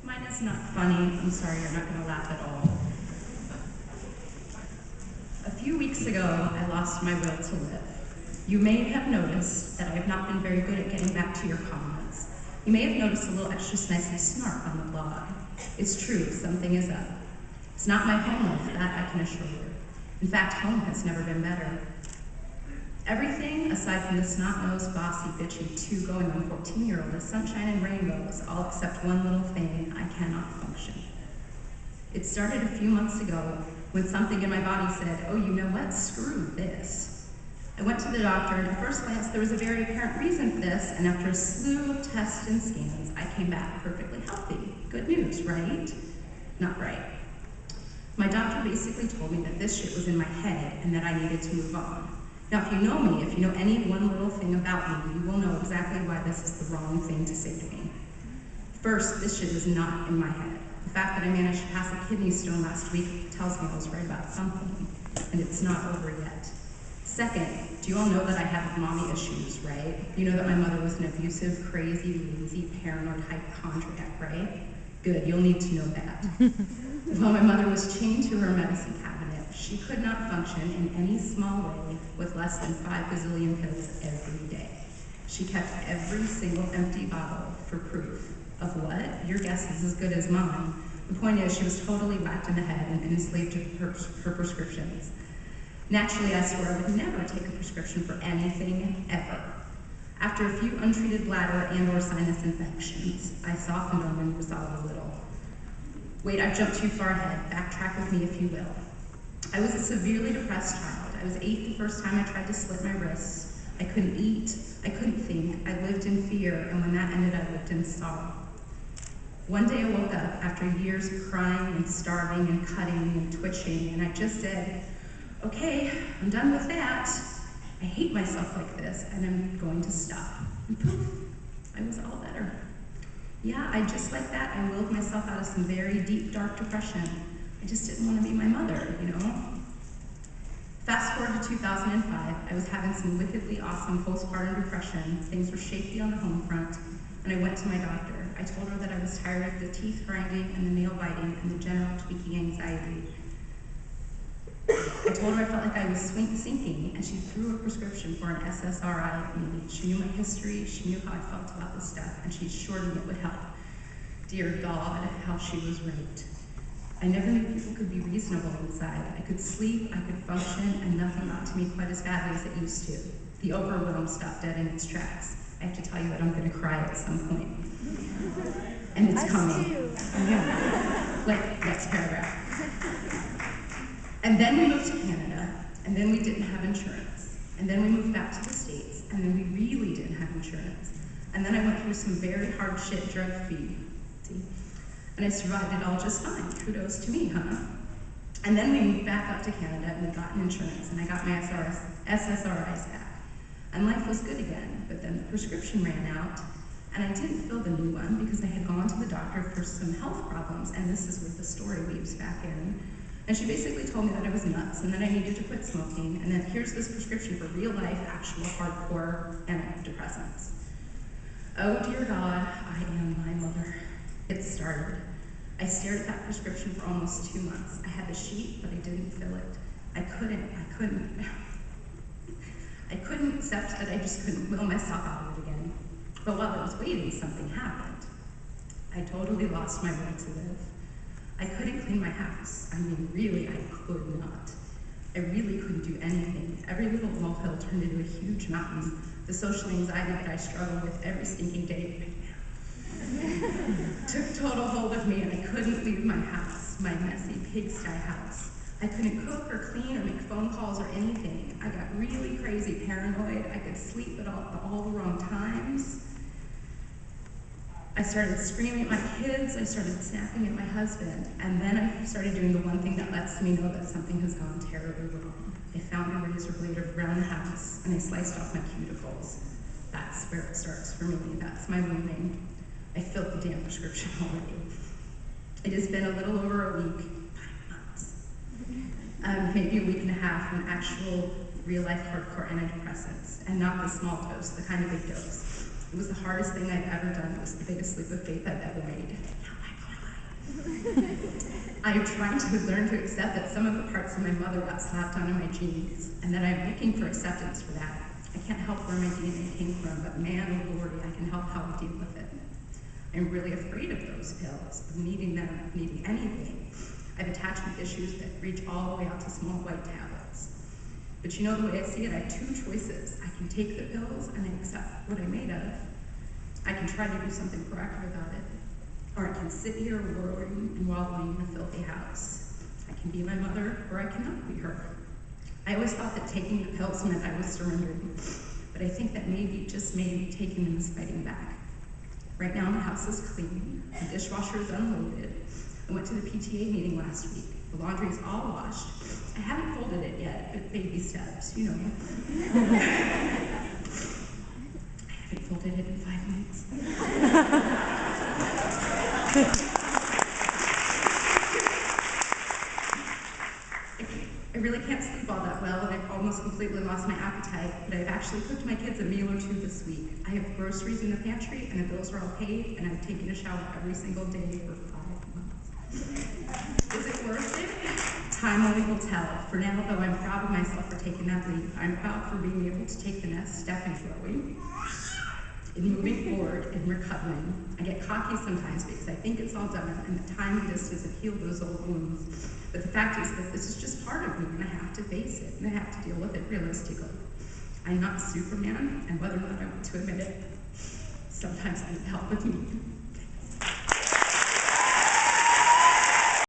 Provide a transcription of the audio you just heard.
Mine is not funny. I'm sorry, you're not going to laugh at all. A few weeks ago, I lost my will to live. You may have noticed that I have not been very good at getting back to your comments. You may have noticed a little extra snicey snark on the blog. It's true, something is up. It's not my home life, that I can assure you. In fact, home has never been better. Everything, aside from the snot-nosed, bossy, bitchy, 2-going on 14-year-old, is sunshine and rainbows, all except one little thing: I cannot function. It started a few months ago when something in my body said, oh, you know what, screw this. I went to the doctor, and at first glance there was a very apparent reason for this, and after a slew of tests and scans, I came back perfectly healthy. Good news, right? Not right. My doctor basically told me that this shit was in my head and that I needed to move on. Now, if you know me, if you know any one little thing about me, you will know exactly why this is the wrong thing to say to me. First, this shit is not in my head. The fact that I managed to pass a kidney stone last week tells me I was right about something, and it's not over yet. Second, do you all know that I have mommy issues, right? You know that my mother was an abusive, crazy, lazy, paranoid hypochondriac, right? Good, you'll need to know that. While my mother was chained to her medicine cabinet, she could not function in any small way with less than 5 gazillion pills every day. She kept every single empty bottle for proof. Of what? Your guess is as good as mine. The point is, she was totally whacked in the head and enslaved to her prescriptions. Naturally, I swore I would never take a prescription for anything, ever. After a few untreated bladder and/or sinus infections, I softened on and resolved a little. Wait, I've jumped too far ahead. Backtrack with me if you will. I was a severely depressed child. I was 8 the first time I tried to slit my wrists. I couldn't eat. I couldn't think. I lived in fear, and when that ended, I lived in sorrow. One day I woke up after years of crying and starving and cutting and twitching, and I just said, okay, I'm done with that. I hate myself like this, and I'm going to stop. And poof, I was all better. Yeah, just like that, I willed myself out of some very deep, dark depression. I just didn't want to be my mother, you know? Fast forward to 2005, I was having some wickedly awesome postpartum depression. Things were shaky on the home front, and I went to my doctor. I told her that I was tired of the teeth grinding and the nail biting and the general tweaking anxiety. I told her I felt like I was sinking, and she threw a prescription for an SSRI at me. She knew my history, she knew how I felt about this stuff, and she assured me it would help. Dear God, how she was right. I never knew people could be reasonable inside. I could sleep, I could function, and nothing got to me quite as badly as it used to. The overwhelm stopped dead in its tracks. I have to tell you that I'm going to cry at some point. And it's coming. Yeah. Like, next paragraph. And then we moved to Canada, and then we didn't have insurance. And then we moved back to the States, and then we really didn't have insurance. And then I went through some very hard shit drug-free, and I survived it all just fine. Kudos to me, huh? And then we moved back up to Canada, and we got an insurance, and I got my SSRIs back. And life was good again, but then the prescription ran out, and I didn't fill the new one because I had gone to the doctor for some health problems, and this is where the story weaves back in. And she basically told me that I was nuts and that I needed to quit smoking, and that here's this prescription for real life, actual hardcore antidepressants. Oh dear God, I am my mother. It started. I stared at that prescription for almost 2 months. I had the sheet, but I didn't fill it. I couldn't accept that I just couldn't will myself out of it again. But while I was waiting, something happened. I totally lost my will to live. I couldn't clean my house. I mean, really, I could not. I really couldn't do anything. Every little molehill turned into a huge mountain. The social anxiety that I struggled with every stinking day took total hold of me, and I couldn't leave my house, my messy pigsty house. I couldn't cook or clean or make phone calls or anything. I got really crazy paranoid. I could sleep at all the wrong times. I started screaming at my kids, I started snapping at my husband, and then I started doing the one thing that lets me know that something has gone terribly wrong. I found a razor blade around the house, and I sliced off my cuticles. That's where it starts for me, that's my wounding. I filled the damn prescription already. It has been a little over a week, 5 months, maybe a week and a half from actual real-life hardcore antidepressants, and not the small dose, the kind of big dose. It was the hardest thing I've ever done. It was the biggest leap of faith I've ever made. Now I'm I am trying to learn to accept that some of the parts of my mother got slapped onto my genes, and that I'm looking for acceptance for that. I can't help where my DNA came from, but man, oh Lordy, I can help how I deal with it. I'm really afraid of those pills, of needing them, of needing anything. I have attachment issues that reach all the way out to small white tablets. But you know, the way I see it, I have two choices. I can take the pills and I accept what I'm made of. I can try to do something proactive about it. Or I can sit here worrying and wallowing in a filthy house. I can be my mother, or I cannot be her. I always thought that taking the pills meant I was surrendering, but I think that maybe, just maybe, taking them is fighting back. Right now, my house is clean, the dishwasher is unloaded. I went to the PTA meeting last week. The laundry is all washed. I haven't folded it yet, but baby steps, you know. I haven't folded it in 5 minutes. I really can't sleep all that well, and I've almost completely lost my appetite, but I've actually cooked my kids a meal or two this week. I have groceries in the pantry, and the bills are all paid, and I've taken a shower every single day for 5 months. Is it worth it? Time only will tell. For now, though, I'm proud of myself for taking that leap. I'm proud for being able to take the next step in growing, in moving forward, in recovering. I get cocky sometimes because I think it's all done, and the time and distance have healed those old wounds. But the fact is that this is just part of me, and I have to face it, and I have to deal with it realistically. I'm not Superman, and whether or not I want to admit it, sometimes I need help with me.